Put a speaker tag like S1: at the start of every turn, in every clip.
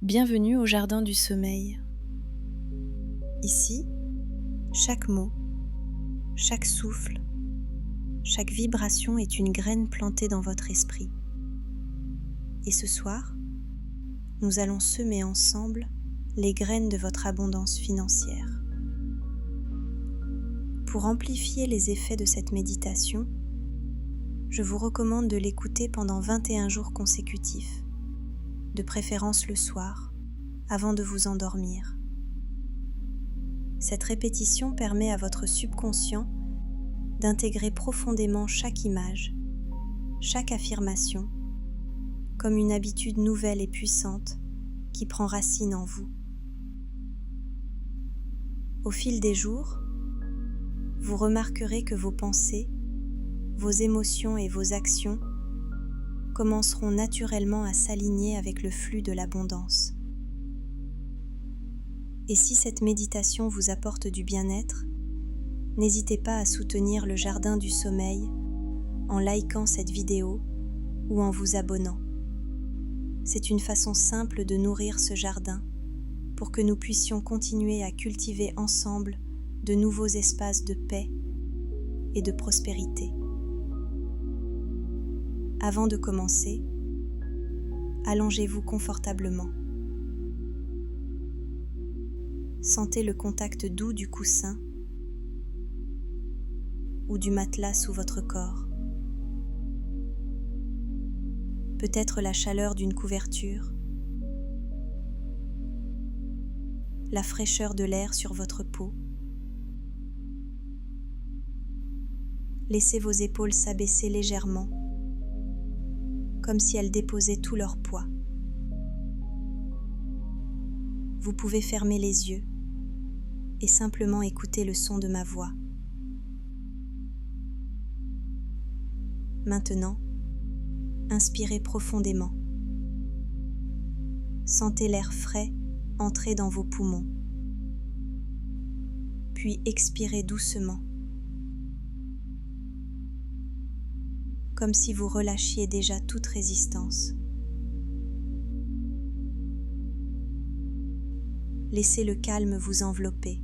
S1: Bienvenue au Jardin du Sommeil. Ici, chaque mot, chaque souffle, chaque vibration est une graine plantée dans votre esprit. Et ce soir, nous allons semer ensemble les graines de votre abondance financière. Pour amplifier les effets de cette méditation, je vous recommande de l'écouter pendant 21 jours consécutifs, de préférence le soir, avant de vous endormir. Cette répétition permet à votre subconscient d'intégrer profondément chaque image, chaque affirmation, comme une habitude nouvelle et puissante qui prend racine en vous. Au fil des jours, vous remarquerez que vos pensées, vos émotions et vos actions commenceront naturellement à s'aligner avec le flux de l'abondance. Et si cette méditation vous apporte du bien-être, n'hésitez pas à soutenir le Jardin du Sommeil en likant cette vidéo ou en vous abonnant. C'est une façon simple de nourrir ce jardin pour que nous puissions continuer à cultiver ensemble de nouveaux espaces de paix et de prospérité. Avant de commencer, allongez-vous confortablement. Sentez le contact doux du coussin ou du matelas sous votre corps. Peut-être la chaleur d'une couverture, la fraîcheur de l'air sur votre peau. Laissez vos épaules s'abaisser légèrement, comme si elles déposaient tout leur poids. Vous pouvez fermer les yeux et simplement écouter le son de ma voix. Maintenant, inspirez profondément. Sentez l'air frais entrer dans vos poumons. Puis expirez doucement, comme si vous relâchiez déjà toute résistance. Laissez le calme vous envelopper.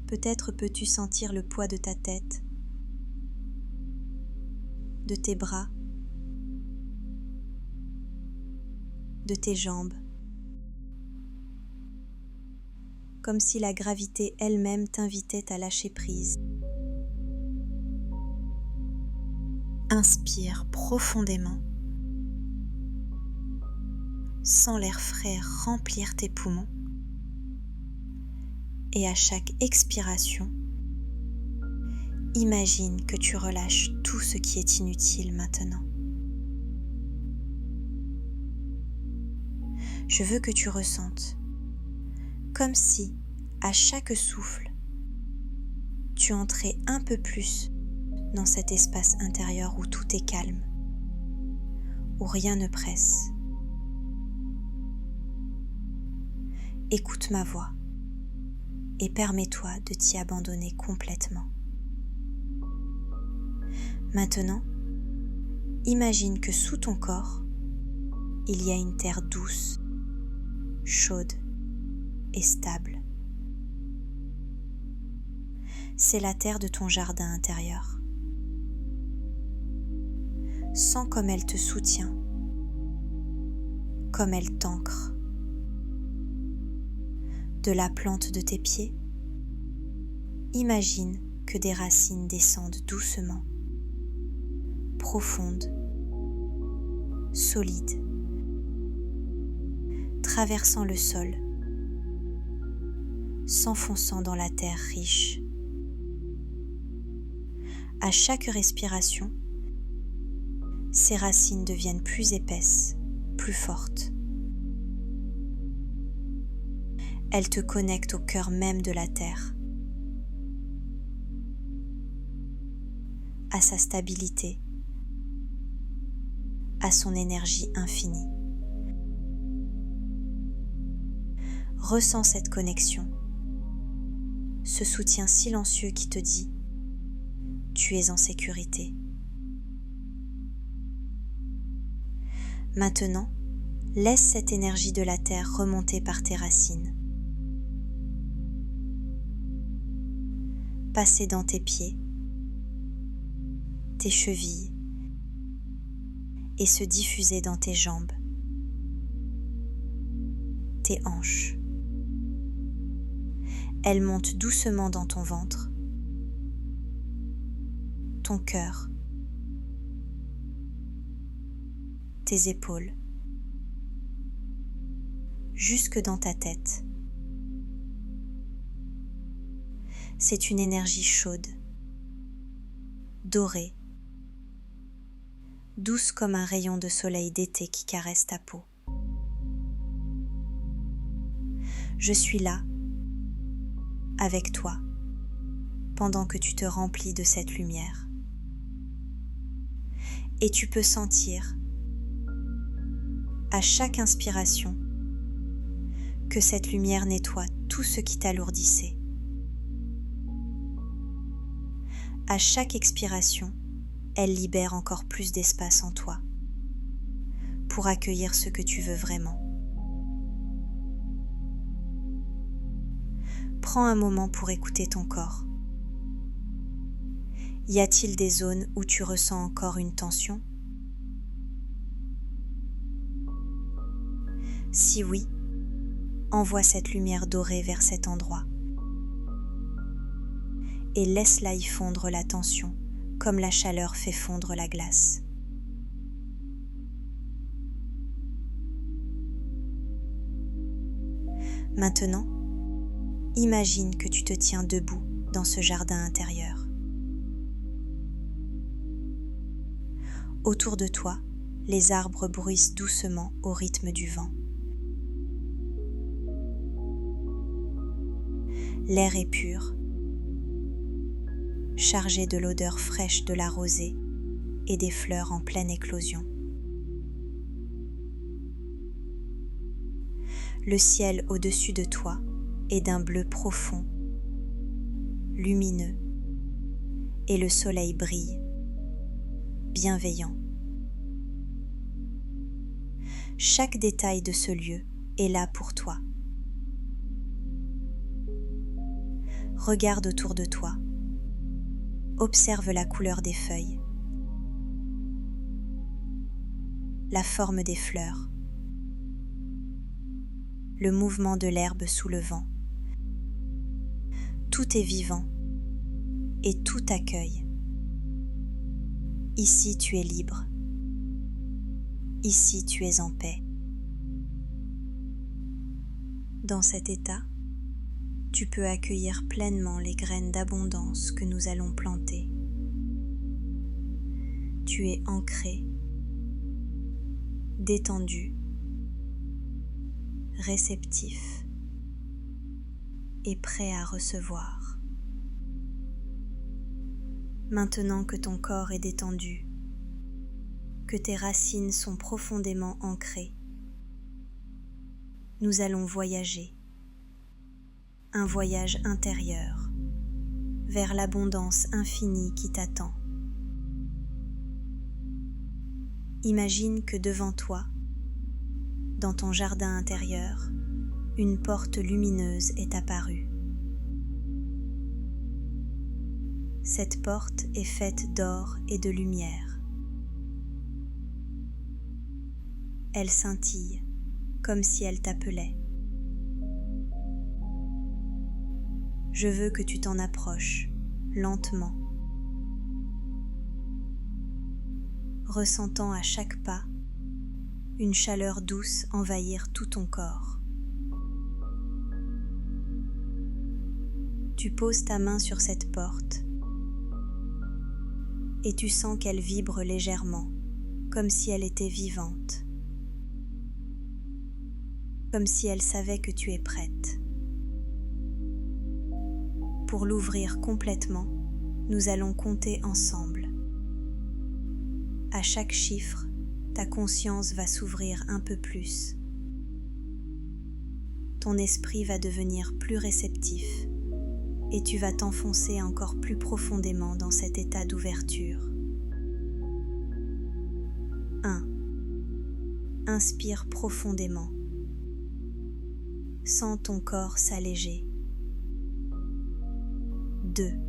S1: Peut-être peux-tu sentir le poids de ta tête, de tes bras, de tes jambes, comme si la gravité elle-même t'invitait à lâcher prise. Inspire profondément. Sens l'air frais remplir tes poumons. Et à chaque expiration, imagine que tu relâches tout ce qui est inutile maintenant. Je veux que tu ressentes, comme si, à chaque souffle, tu entrais un peu plus dans cet espace intérieur où tout est calme, où rien ne presse. Écoute ma voix et permets-toi de t'y abandonner complètement. Maintenant, imagine que sous ton corps, il y a une terre douce, chaude et stable. C'est la terre de ton jardin intérieur. Sens comme elle te soutient, comme elle t'ancre. De la plante de tes pieds, imagine que des racines descendent doucement, profondes, solides, traversant le sol, s'enfonçant dans la terre riche. À chaque respiration, ces racines deviennent plus épaisses, plus fortes. Elles te connectent au cœur même de la terre, à sa stabilité, à son énergie infinie. Ressens cette connexion, ce soutien silencieux qui te dit « Tu es en sécurité ». Maintenant, laisse cette énergie de la terre remonter par tes racines, passer dans tes pieds, tes chevilles et se diffuser dans tes jambes, tes hanches. Elle monte doucement dans ton ventre, ton cœur, tes épaules, jusque dans ta tête. C'est une énergie chaude, dorée, douce comme un rayon de soleil d'été qui caresse ta peau. Je suis là, avec toi, pendant que tu te remplis de cette lumière. Et tu peux sentir, à chaque inspiration, que cette lumière nettoie tout ce qui t'alourdissait. À chaque expiration, elle libère encore plus d'espace en toi pour accueillir ce que tu veux vraiment. Prends un moment pour écouter ton corps. Y a-t-il des zones où tu ressens encore une tension ? Si oui, envoie cette lumière dorée vers cet endroit et laisse-la y fondre la tension, comme la chaleur fait fondre la glace. Maintenant, imagine que tu te tiens debout dans ce jardin intérieur. Autour de toi, les arbres bruissent doucement au rythme du vent. L'air est pur, chargé de l'odeur fraîche de la rosée et des fleurs en pleine éclosion. Le ciel au-dessus de toi est d'un bleu profond, lumineux, et le soleil brille, bienveillant. Chaque détail de ce lieu est là pour toi. Regarde autour de toi. Observe la couleur des feuilles, la forme des fleurs, le mouvement de l'herbe sous le vent. Tout est vivant et tout accueille. Ici tu es libre. Ici tu es en paix. Dans cet état, tu peux accueillir pleinement les graines d'abondance que nous allons planter. Tu es ancré, détendu, réceptif et prêt à recevoir. Maintenant que ton corps est détendu, que tes racines sont profondément ancrées, nous allons voyager. Un voyage intérieur vers l'abondance infinie qui t'attend. Imagine que devant toi, dans ton jardin intérieur, une porte lumineuse est apparue. Cette porte est faite d'or et de lumière. Elle scintille comme si elle t'appelait. Je veux que tu t'en approches, lentement, ressentant à chaque pas une chaleur douce envahir tout ton corps. Tu poses ta main sur cette porte et tu sens qu'elle vibre légèrement, comme si elle était vivante, comme si elle savait que tu es prête. Pour l'ouvrir complètement, nous allons compter ensemble. À chaque chiffre, ta conscience va s'ouvrir un peu plus. Ton esprit va devenir plus réceptif et tu vas t'enfoncer encore plus profondément dans cet état d'ouverture. 1, inspire profondément. Sens ton corps s'alléger. 2.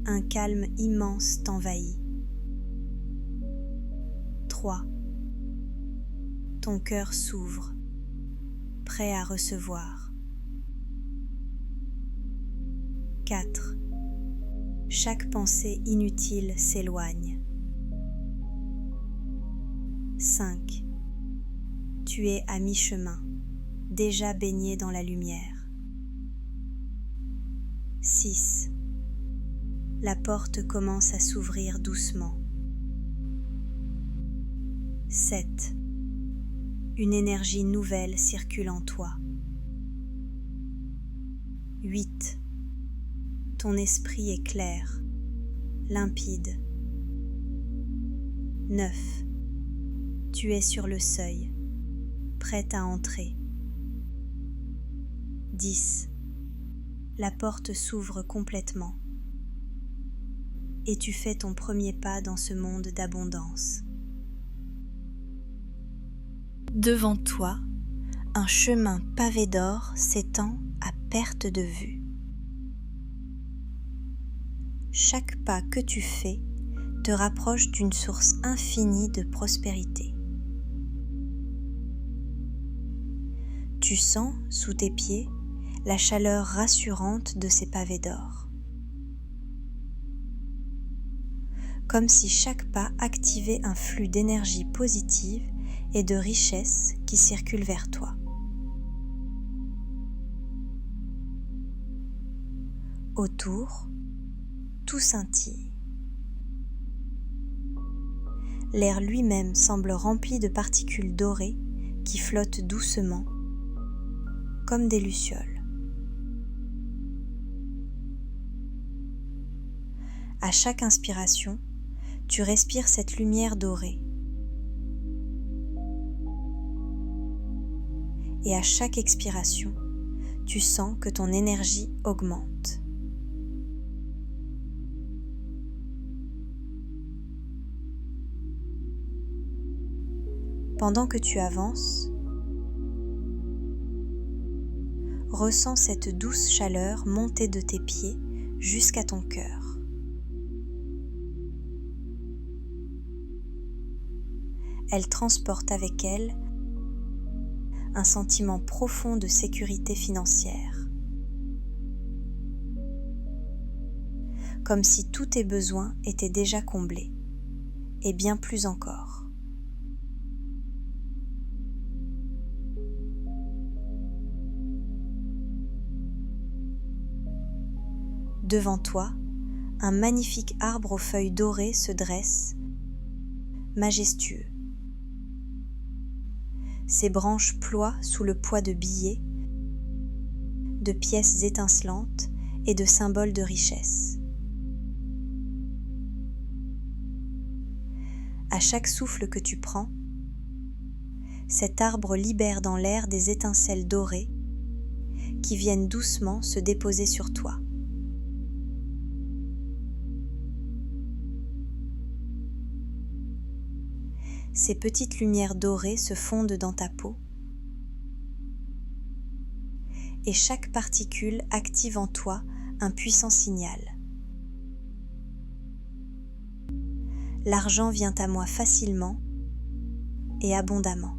S1: Un calme immense t'envahit. 3. Ton cœur s'ouvre, prêt à recevoir. 4. Chaque pensée inutile s'éloigne. 5. Tu es à mi-chemin, déjà baigné dans la lumière. 6. La porte commence à s'ouvrir doucement. 7. Une énergie nouvelle circule en toi. 8. Ton esprit est clair, limpide. 9. Tu es sur le seuil, prête à entrer. 10. La porte s'ouvre complètement et tu fais ton premier pas dans ce monde d'abondance. Devant toi, un chemin pavé d'or s'étend à perte de vue. Chaque pas que tu fais te rapproche d'une source infinie de prospérité. Tu sens, sous tes pieds, la chaleur rassurante de ces pavés d'or. Comme si chaque pas activait un flux d'énergie positive et de richesse qui circule vers toi. Autour, tout scintille. L'air lui-même semble rempli de particules dorées qui flottent doucement, comme des lucioles. À chaque inspiration, tu respires cette lumière dorée. Et à chaque expiration, tu sens que ton énergie augmente. Pendant que tu avances, ressens cette douce chaleur monter de tes pieds jusqu'à ton cœur. Elle transporte avec elle un sentiment profond de sécurité financière, comme si tous tes besoins étaient déjà comblés, et bien plus encore. Devant toi, un magnifique arbre aux feuilles dorées se dresse, majestueux. Ses branches ploient sous le poids de billets, de pièces étincelantes et de symboles de richesse. À chaque souffle que tu prends, cet arbre libère dans l'air des étincelles dorées qui viennent doucement se déposer sur toi. Ces petites lumières dorées se fondent dans ta peau et chaque particule active en toi un puissant signal. L'argent vient à moi facilement et abondamment.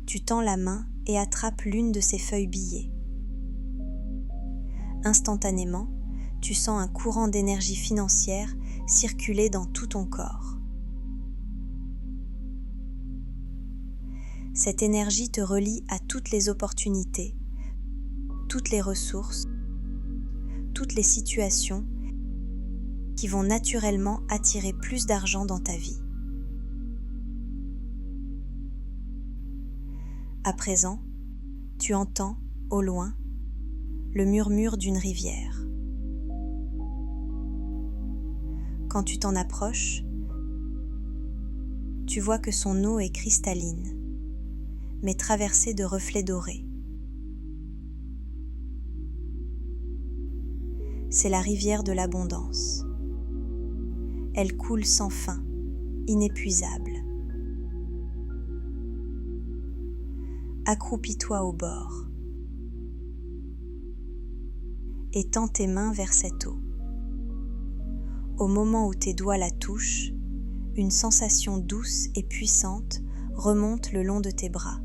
S1: Tu tends la main et attrapes l'une de ces feuilles billets. Instantanément, tu sens un courant d'énergie financière circuler dans tout ton corps. Cette énergie te relie à toutes les opportunités, toutes les ressources, toutes les situations qui vont naturellement attirer plus d'argent dans ta vie. À présent, tu entends, au loin, le murmure d'une rivière. Quand tu t'en approches, tu vois que son eau est cristalline, mais traversée de reflets dorés. C'est la rivière de l'abondance. Elle coule sans fin, inépuisable. Accroupis-toi au bord et tends tes mains vers cette eau. Au moment où tes doigts la touchent, une sensation douce et puissante remonte le long de tes bras.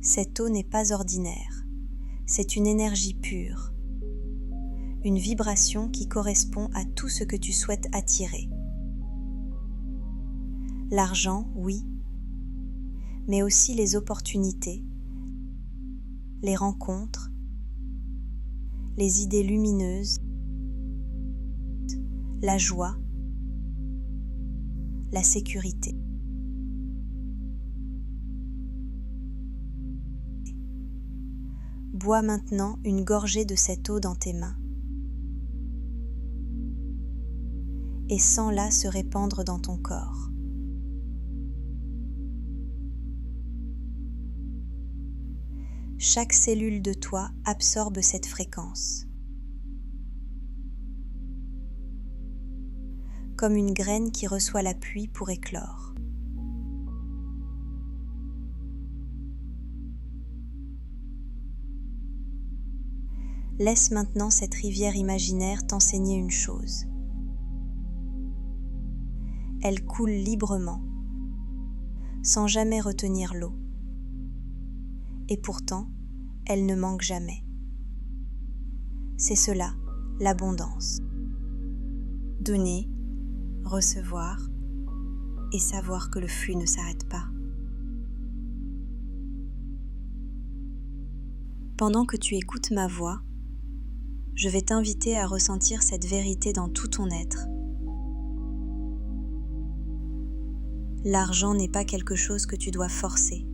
S1: Cette eau n'est pas ordinaire, c'est une énergie pure, une vibration qui correspond à tout ce que tu souhaites attirer. L'argent, oui, mais aussi les opportunités, les rencontres, les idées lumineuses, la joie, la sécurité. Bois maintenant une gorgée de cette eau dans tes mains et sens-la se répandre dans ton corps. Chaque cellule de toi absorbe cette fréquence. Comme une graine qui reçoit la pluie pour éclore. Laisse maintenant cette rivière imaginaire t'enseigner une chose. Elle coule librement, sans jamais retenir l'eau. Et pourtant, elle ne manque jamais. C'est cela, l'abondance. Donner, recevoir et savoir que le flux ne s'arrête pas. Pendant que tu écoutes ma voix, je vais t'inviter à ressentir cette vérité dans tout ton être. L'argent n'est pas quelque chose que tu dois forcer.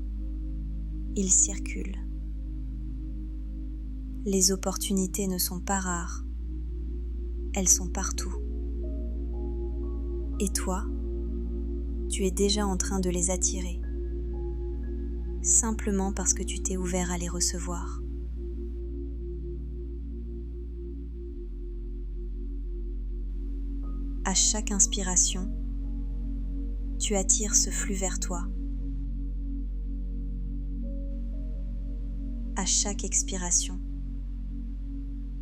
S1: Il circule. Les opportunités ne sont pas rares. Elles sont partout. Et toi, tu es déjà en train de les attirer, simplement parce que tu t'es ouvert à les recevoir. À chaque inspiration, tu attires ce flux vers toi. À chaque expiration,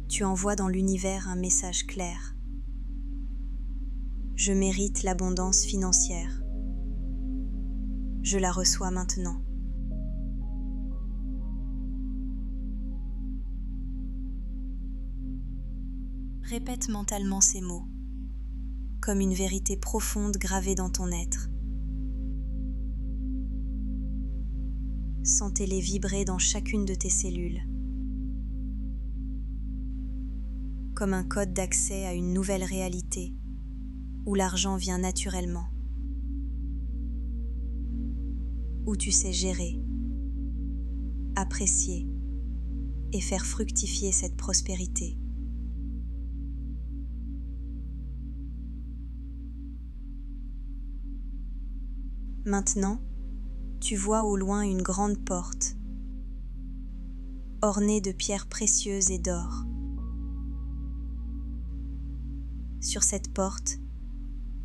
S1: tu envoies dans l'univers un message clair. Je mérite l'abondance financière. Je la reçois maintenant. Répète mentalement ces mots, comme une vérité profonde gravée dans ton être. Sentez-les vibrer dans chacune de tes cellules, comme un code d'accès à une nouvelle réalité où l'argent vient naturellement, où tu sais gérer, apprécier et faire fructifier cette prospérité. Maintenant, tu vois au loin une grande porte, ornée de pierres précieuses et d'or. Sur cette porte,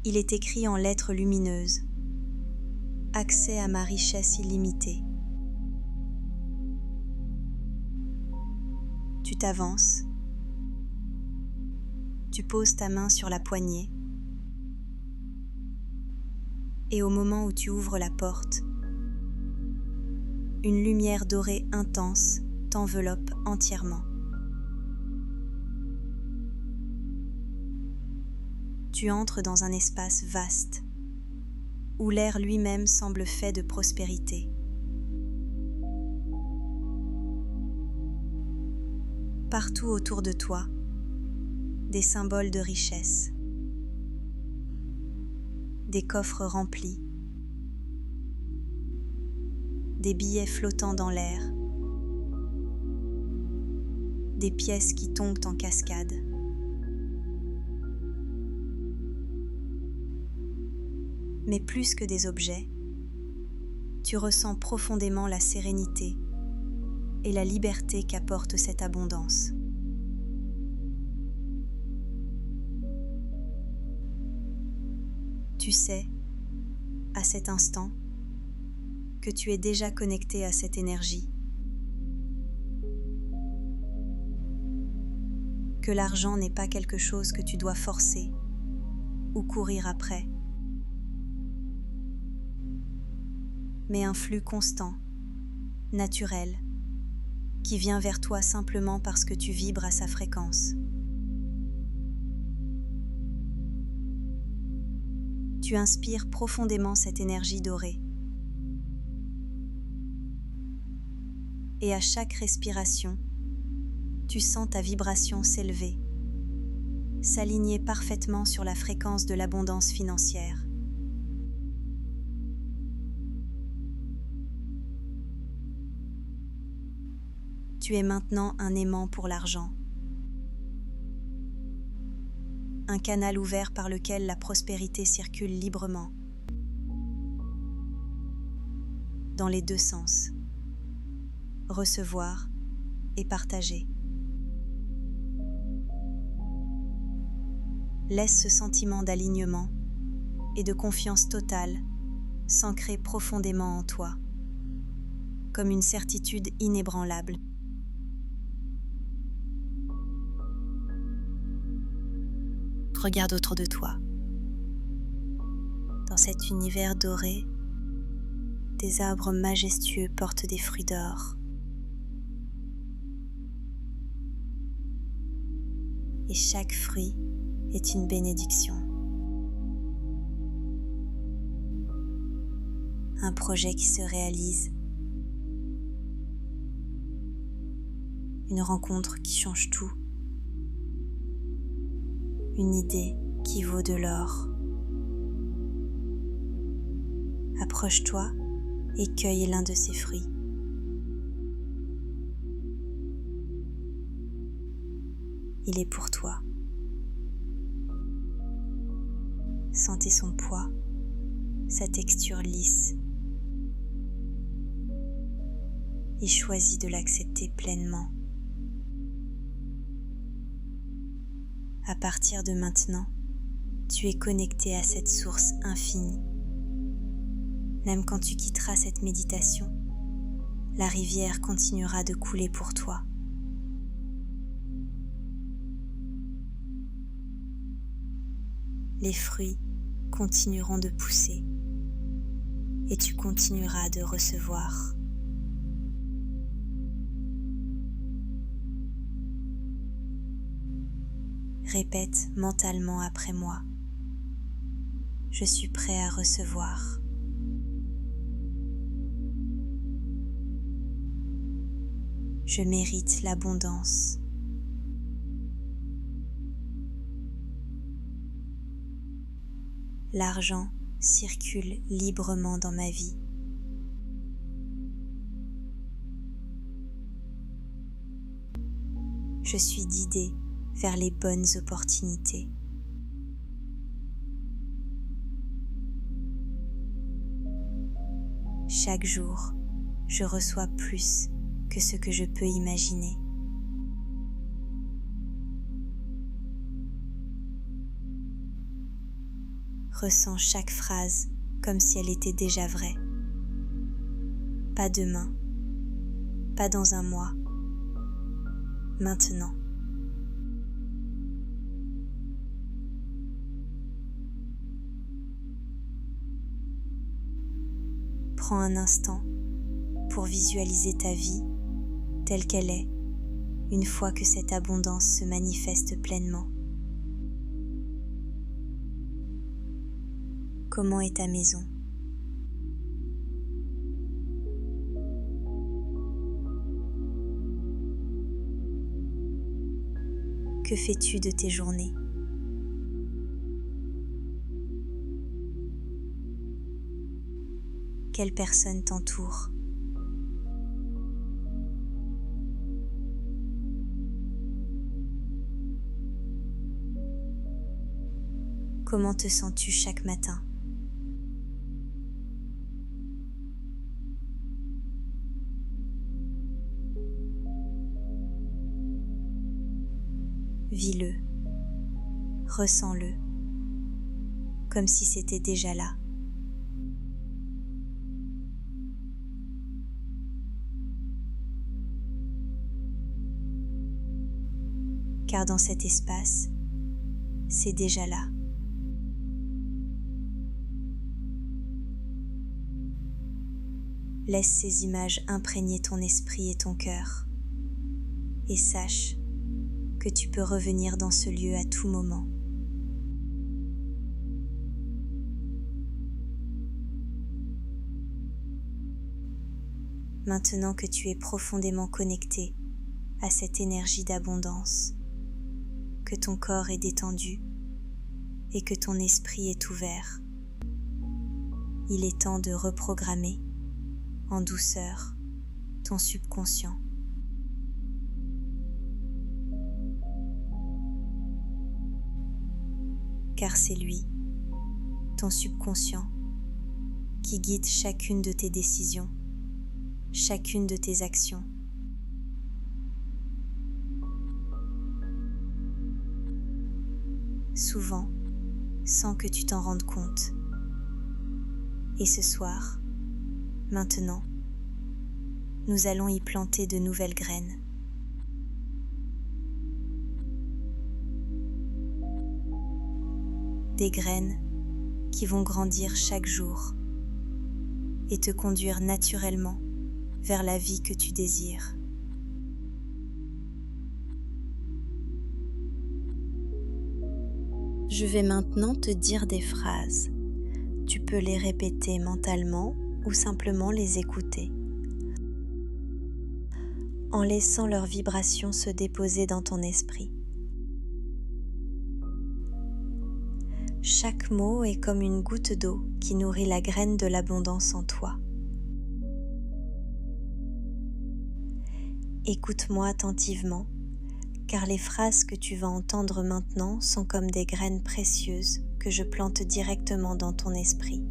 S1: il est écrit en lettres lumineuses « Accès à ma richesse illimitée ». Tu t'avances, tu poses ta main sur la poignée et au moment où tu ouvres la porte, une lumière dorée intense t'enveloppe entièrement. Tu entres dans un espace vaste, où l'air lui-même semble fait de prospérité. Partout autour de toi, des symboles de richesse, des coffres remplis, des billets flottants dans l'air, des pièces qui tombent en cascade. Mais plus que des objets, tu ressens profondément la sérénité et la liberté qu'apporte cette abondance. Tu sais, à cet instant, que tu es déjà connecté à cette énergie, que l'argent n'est pas quelque chose que tu dois forcer ou courir après, mais un flux constant, naturel, qui vient vers toi simplement parce que tu vibres à sa fréquence. Tu inspires profondément cette énergie dorée. Et à chaque respiration, tu sens ta vibration s'élever, s'aligner parfaitement sur la fréquence de l'abondance financière. Tu es maintenant un aimant pour l'argent, un canal ouvert par lequel la prospérité circule librement, dans les deux sens, recevoir et partager. Laisse ce sentiment d'alignement et de confiance totale s'ancrer profondément en toi, comme une certitude inébranlable. Regarde autour de toi. Dans cet univers doré, des arbres majestueux portent des fruits d'or. Et chaque fruit est une bénédiction. Un projet qui se réalise. Une rencontre qui change tout. Une idée qui vaut de l'or. Approche-toi et cueille l'un de ces fruits. Il est pour toi. Sentez son poids, sa texture lisse, et choisis de l'accepter pleinement. À partir de maintenant, tu es connecté à cette source infinie. Même quand tu quitteras cette méditation, la rivière continuera de couler pour toi. Les fruits continueront de pousser et tu continueras de recevoir. Répète mentalement après moi. Je suis prêt à recevoir. Je mérite l'abondance. L'argent circule librement dans ma vie. Je suis guidée vers les bonnes opportunités. Chaque jour, je reçois plus que ce que je peux imaginer. Ressens chaque phrase comme si elle était déjà vraie. Pas demain, pas dans un mois, maintenant. Prends un instant pour visualiser ta vie telle qu'elle est, une fois que cette abondance se manifeste pleinement. Comment est ta maison? Que fais-tu de tes journées? Quelles personnes t'entourent? Comment te sens-tu chaque matin? Vis-le, ressens-le, comme si c'était déjà là. Car dans cet espace, c'est déjà là. Laisse ces images imprégner ton esprit et ton cœur, et sache que tu peux revenir dans ce lieu à tout moment. Maintenant que tu es profondément connecté à cette énergie d'abondance, que ton corps est détendu et que ton esprit est ouvert, il est temps de reprogrammer en douceur ton subconscient. Car c'est lui, ton subconscient, qui guide chacune de tes décisions, chacune de tes actions. Souvent, sans que tu t'en rendes compte. Et ce soir, maintenant, nous allons y planter de nouvelles graines. Des graines qui vont grandir chaque jour et te conduire naturellement vers la vie que tu désires. Je vais maintenant te dire des phrases. Tu peux les répéter mentalement ou simplement les écouter, en laissant leurs vibrations se déposer dans ton esprit. Chaque mot est comme une goutte d'eau qui nourrit la graine de l'abondance en toi. Écoute-moi attentivement, car les phrases que tu vas entendre maintenant sont comme des graines précieuses que je plante directement dans ton esprit.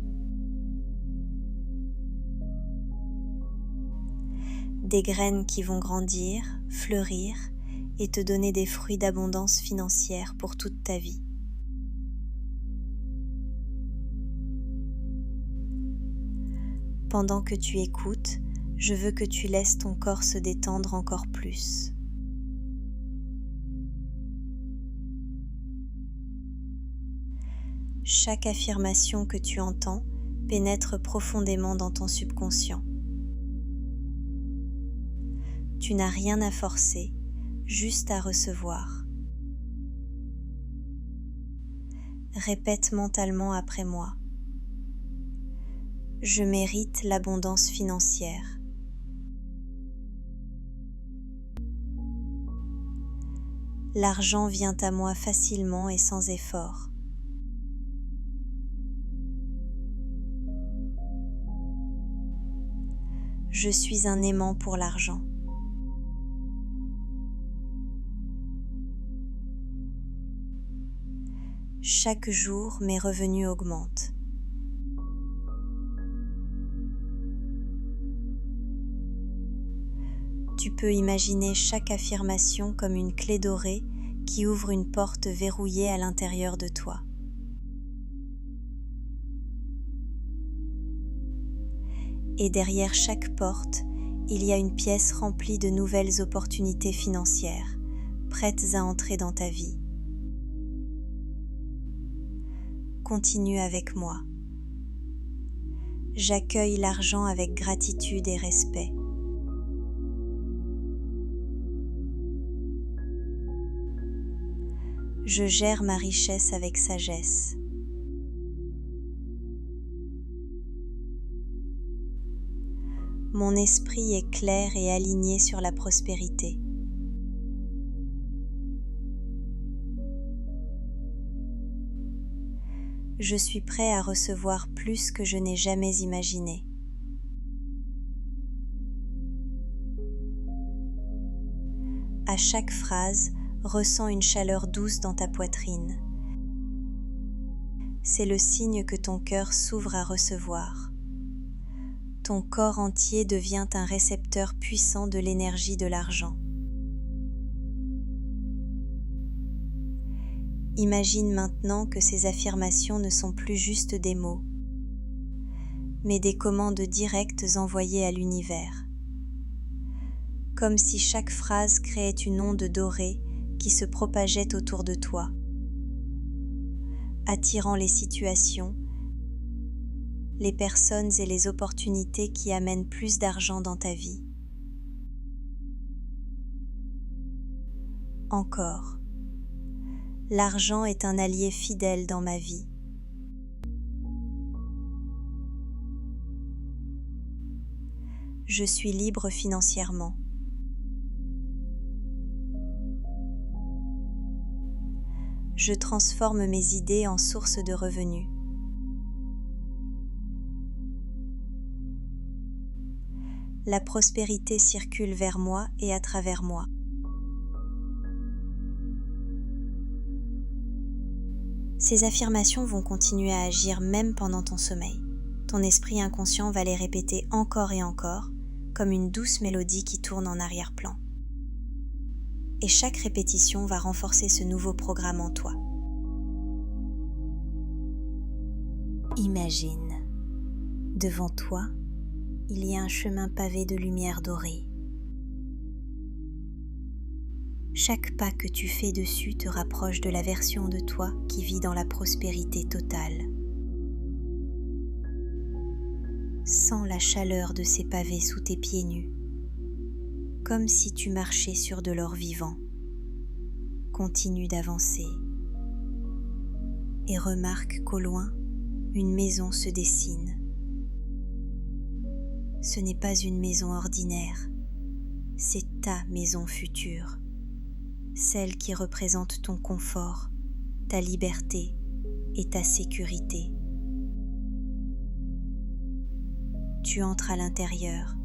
S1: Des graines qui vont grandir, fleurir et te donner des fruits d'abondance financière pour toute ta vie. Pendant que tu écoutes, je veux que tu laisses ton corps se détendre encore plus. Chaque affirmation que tu entends pénètre profondément dans ton subconscient. Tu n'as rien à forcer, juste à recevoir. Répète mentalement après moi. Je mérite l'abondance financière. L'argent vient à moi facilement et sans effort. Je suis un aimant pour l'argent. Chaque jour, mes revenus augmentent. Tu peux imaginer chaque affirmation comme une clé dorée qui ouvre une porte verrouillée à l'intérieur de toi. Et derrière chaque porte, il y a une pièce remplie de nouvelles opportunités financières, prêtes à entrer dans ta vie. Continue avec moi. J'accueille l'argent avec gratitude et respect. Je gère ma richesse avec sagesse. Mon esprit est clair et aligné sur la prospérité. Je suis prêt à recevoir plus que je n'ai jamais imaginé. À chaque phrase, ressens une chaleur douce dans ta poitrine. C'est le signe que ton cœur s'ouvre à recevoir. Ton corps entier devient un récepteur puissant de l'énergie de l'argent. Imagine maintenant que ces affirmations ne sont plus juste des mots, mais des commandes directes envoyées à l'univers. Comme si chaque phrase créait une onde dorée qui se propageait autour de toi, attirant les situations, les personnes et les opportunités qui amènent plus d'argent dans ta vie. Encore. L'argent est un allié fidèle dans ma vie. Je suis libre financièrement. Je transforme mes idées en source de revenus. La prospérité circule vers moi et à travers moi. Ces affirmations vont continuer à agir même pendant ton sommeil. Ton esprit inconscient va les répéter encore et encore, comme une douce mélodie qui tourne en arrière-plan. Et chaque répétition va renforcer ce nouveau programme en toi. Imagine, devant toi, il y a un chemin pavé de lumière dorée. Chaque pas que tu fais dessus te rapproche de la version de toi qui vit dans la prospérité totale. Sens la chaleur de ces pavés sous tes pieds nus, comme si tu marchais sur de l'or vivant. Continue d'avancer et remarque qu'au loin, une maison se dessine. Ce n'est pas une maison ordinaire, c'est ta maison future. Celle qui représente ton confort, ta liberté et ta sécurité. Tu entres à l'intérieur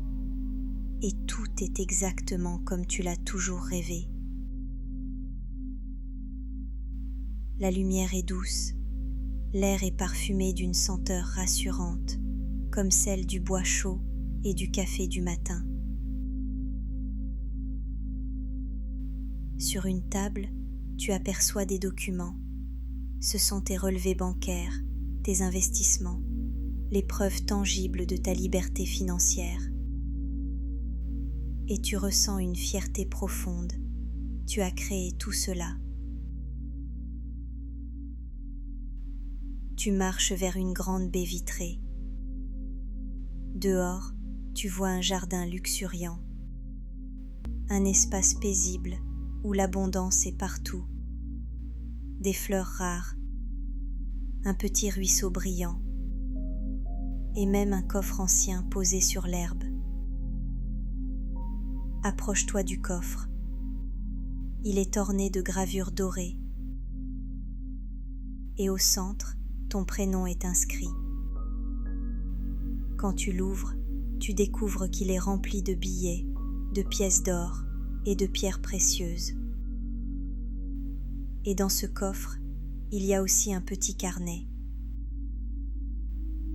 S1: et tout est exactement comme tu l'as toujours rêvé. La lumière est douce, l'air est parfumé d'une senteur rassurante, comme celle du bois chaud et du café du matin. Sur une table, tu aperçois des documents. Ce sont tes relevés bancaires, tes investissements, les preuves tangibles de ta liberté financière. Et tu ressens une fierté profonde. Tu as créé tout cela. Tu marches vers une grande baie vitrée. Dehors, tu vois un jardin luxuriant, un espace paisible où l'abondance est partout, des fleurs rares, un petit ruisseau brillant et même un coffre ancien posé sur l'herbe. Approche-toi du coffre. Il est orné de gravures dorées et au centre, ton prénom est inscrit. Quand tu l'ouvres, tu découvres qu'il est rempli de billets, de pièces d'or et de pierres précieuses. Et dans ce coffre, il y a aussi un petit carnet.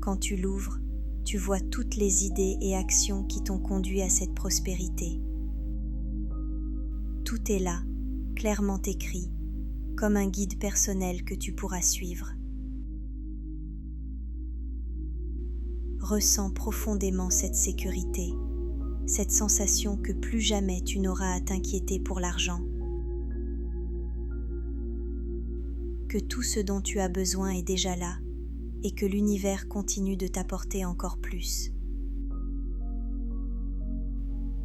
S1: Quand tu l'ouvres, tu vois toutes les idées et actions qui t'ont conduit à cette prospérité. Tout est là, clairement écrit, comme un guide personnel que tu pourras suivre. Ressens profondément cette sécurité, cette sensation que plus jamais tu n'auras à t'inquiéter pour l'argent. Que tout ce dont tu as besoin est déjà là et que l'univers continue de t'apporter encore plus.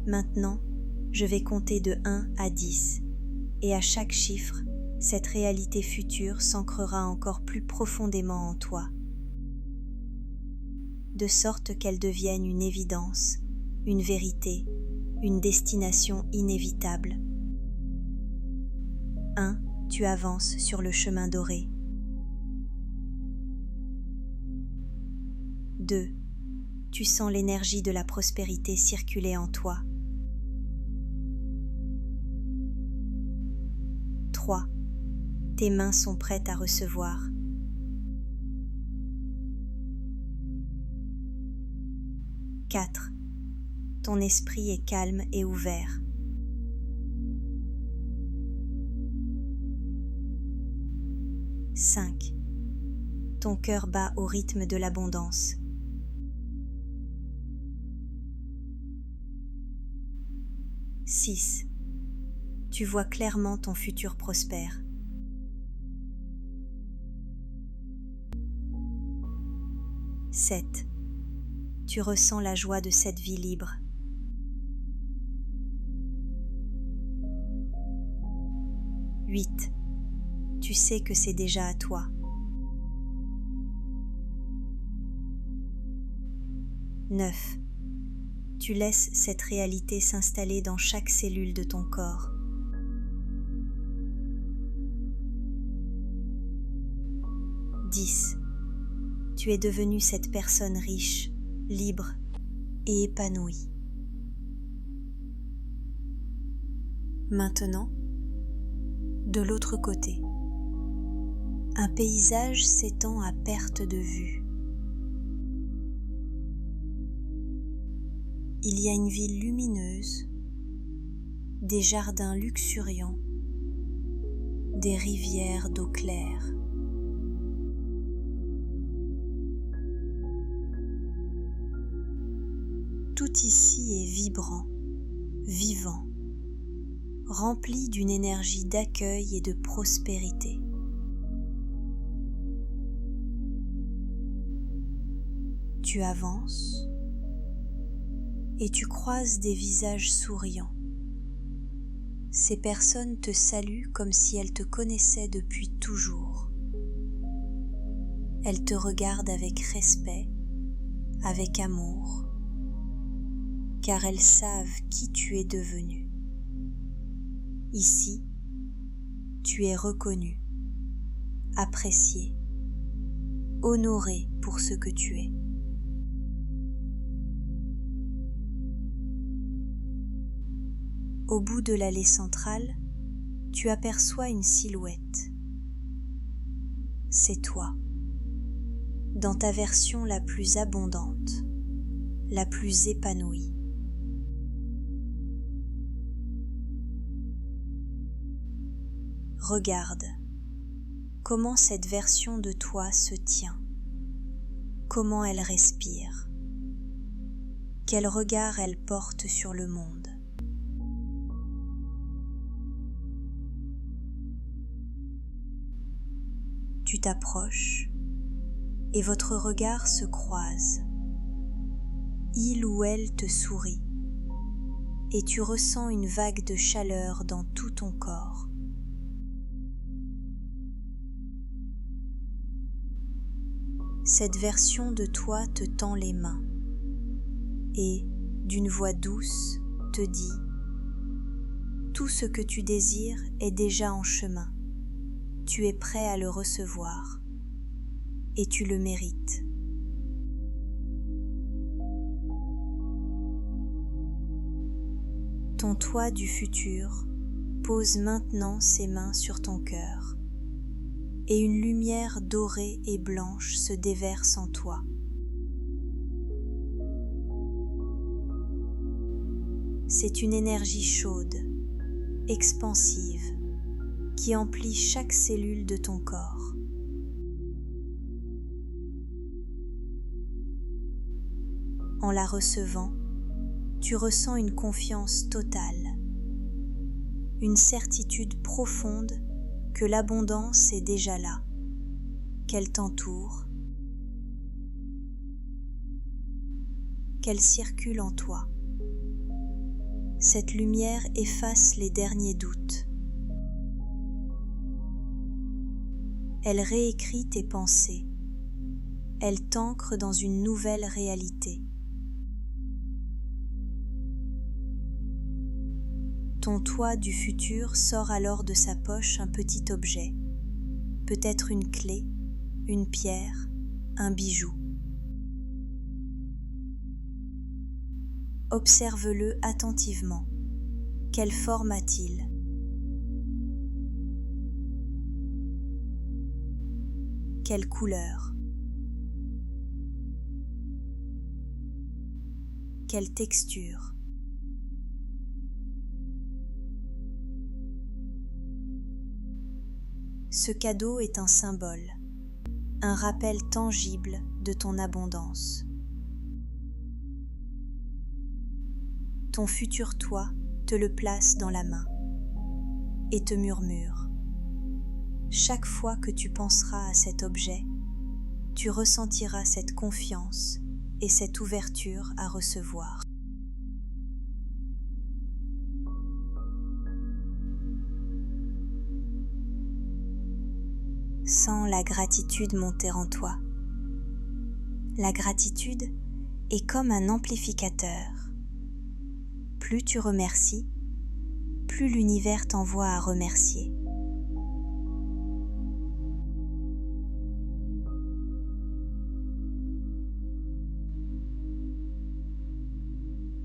S1: Maintenant, je vais compter de 1 à 10 et à chaque chiffre, cette réalité future s'ancrera encore plus profondément en toi, de sorte qu'elle devienne une évidence, une vérité, une destination inévitable. 1. Tu avances sur le chemin doré. 2. Tu sens l'énergie de la prospérité circuler en toi. 3. Tes mains sont prêtes à recevoir. 4. Ton esprit est calme et ouvert. 5. Ton cœur bat au rythme de l'abondance. 6. Tu vois clairement ton futur prospère. 7. Tu ressens la joie de cette vie libre. 8. Tu sais que c'est déjà à toi. 9. Tu laisses cette réalité s'installer dans chaque cellule de ton corps. 10. Tu es devenu cette personne riche, libre et épanouie. Maintenant, de l'autre côté, un paysage s'étend à perte de vue. Il y a une ville lumineuse, des jardins luxuriants, des rivières d'eau claire. Tout ici est vibrant, vivant, rempli d'une énergie d'accueil et de prospérité. Tu avances et tu croises des visages souriants. Ces personnes te saluent comme si elles te connaissaient depuis toujours. Elles te regardent avec respect, avec amour, car elles savent qui tu es devenu. Ici, tu es reconnu, apprécié, honoré pour ce que tu es. Au bout de l'allée centrale, tu aperçois une silhouette. C'est toi, dans ta version la plus abondante, la plus épanouie. Regarde comment cette version de toi se tient, comment elle respire, quel regard elle porte sur le monde. Tu t'approches et votre regard se croise. Il ou elle te sourit et tu ressens une vague de chaleur dans tout ton corps. Cette version de toi te tend les mains et, d'une voix douce, te dit « Tout ce que tu désires est déjà en chemin. Tu es prêt à le recevoir et tu le mérites. » Ton toi du futur pose maintenant ses mains sur ton cœur et une lumière dorée et blanche se déverse en toi. C'est une énergie chaude, expansive, qui emplit chaque cellule de ton corps. En la recevant, tu ressens une confiance totale, une certitude profonde que l'abondance est déjà là, qu'elle t'entoure, qu'elle circule en toi. Cette lumière efface les derniers doutes. Elle réécrit tes pensées. Elle t'ancre dans une nouvelle réalité. Ton toi du futur sort alors de sa poche un petit objet, peut-être une clé, une pierre, un bijou. Observe-le attentivement. Quelle forme a-t-il ? Quelle couleur ? Quelle texture ? Ce cadeau est un symbole, un rappel tangible de ton abondance. Ton futur toi te le place dans la main et te murmure. Chaque fois que tu penseras à cet objet, tu ressentiras cette confiance et cette ouverture à recevoir. Sens la gratitude monter en toi. La gratitude est comme un amplificateur. Plus tu remercies, plus l'univers t'envoie à remercier.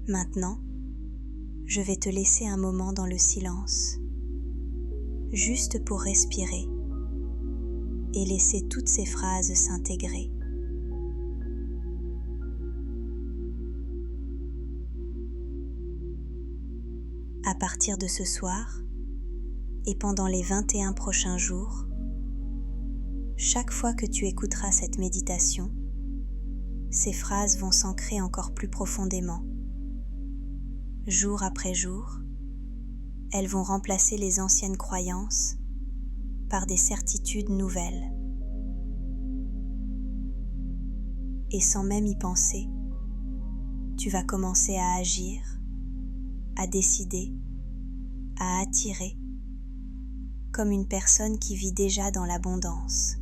S1: Maintenant, je vais te laisser un moment dans le silence, juste pour respirer et laisser toutes ces phrases s'intégrer. À partir de ce soir et pendant les 21 prochains jours, chaque fois que tu écouteras cette méditation, ces phrases vont s'ancrer encore plus profondément. Jour après jour, elles vont remplacer les anciennes croyances par des certitudes nouvelles. Et sans même y penser, tu vas commencer à agir, à décider, à attirer, comme une personne qui vit déjà dans l'abondance.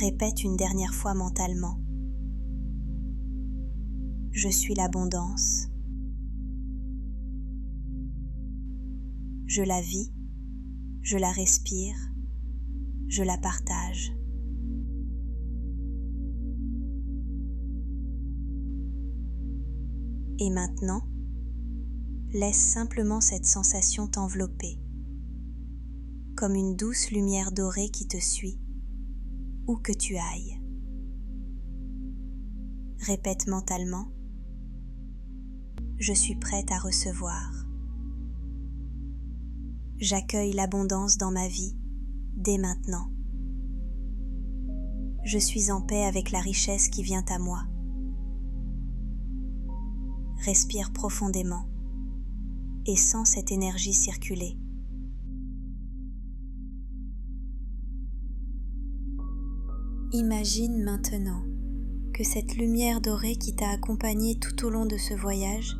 S1: Répète une dernière fois mentalement. Je suis l'abondance. Je la vis, je la respire, je la partage. Et maintenant, laisse simplement cette sensation t'envelopper, comme une douce lumière dorée qui te suit, où que tu ailles. Répète mentalement, je suis prête à recevoir. J'accueille l'abondance dans ma vie dès maintenant. Je suis en paix avec la richesse qui vient à moi. Respire profondément et sens cette énergie circuler. Imagine maintenant que cette lumière dorée qui t'a accompagné tout au long de ce voyage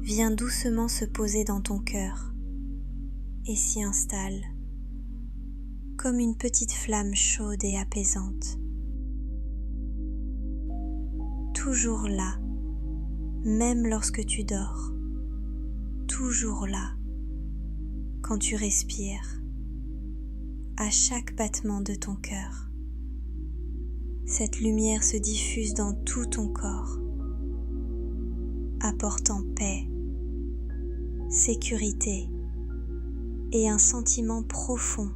S1: vient doucement se poser dans ton cœur et s'y installe comme une petite flamme chaude et apaisante. Toujours là, même lorsque tu dors, toujours là, quand tu respires, à chaque battement de ton cœur. Cette lumière se diffuse dans tout ton corps, apportant paix, sécurité et un sentiment profond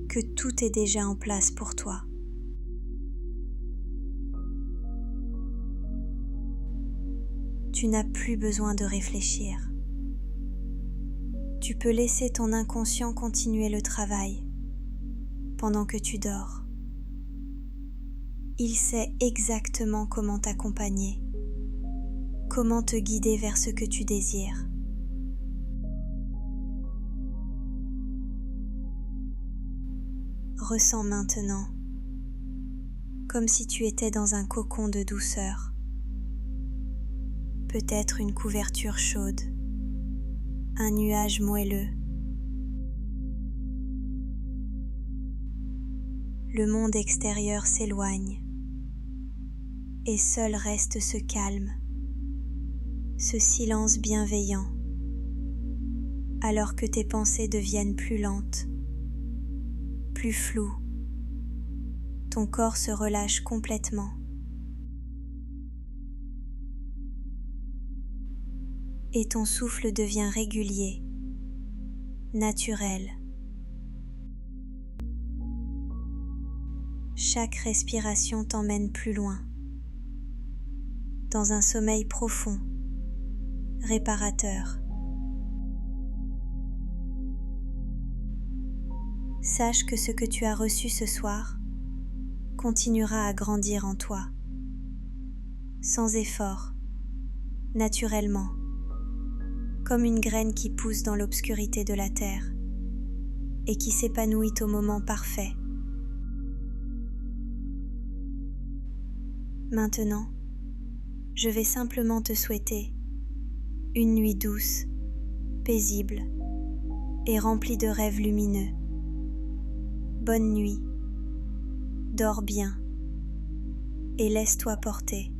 S1: que tout est déjà en place pour toi. Tu n'as plus besoin de réfléchir. Tu peux laisser ton inconscient continuer le travail pendant que tu dors. Il sait exactement comment t'accompagner, comment te guider vers ce que tu désires. Ressens maintenant comme si tu étais dans un cocon de douceur, peut-être une couverture chaude, un nuage moelleux. Le monde extérieur s'éloigne et seul reste ce calme, ce silence bienveillant, alors que tes pensées deviennent plus lentes, plus floues. Ton corps se relâche complètement. Et ton souffle devient régulier, naturel. Chaque respiration t'emmène plus loin, dans un sommeil profond, réparateur. Sache que ce que tu as reçu ce soir continuera à grandir en toi, sans effort, naturellement, comme une graine qui pousse dans l'obscurité de la terre et qui s'épanouit au moment parfait. Maintenant, je vais simplement te souhaiter une nuit douce, paisible et remplie de rêves lumineux. Bonne nuit, dors bien et laisse-toi porter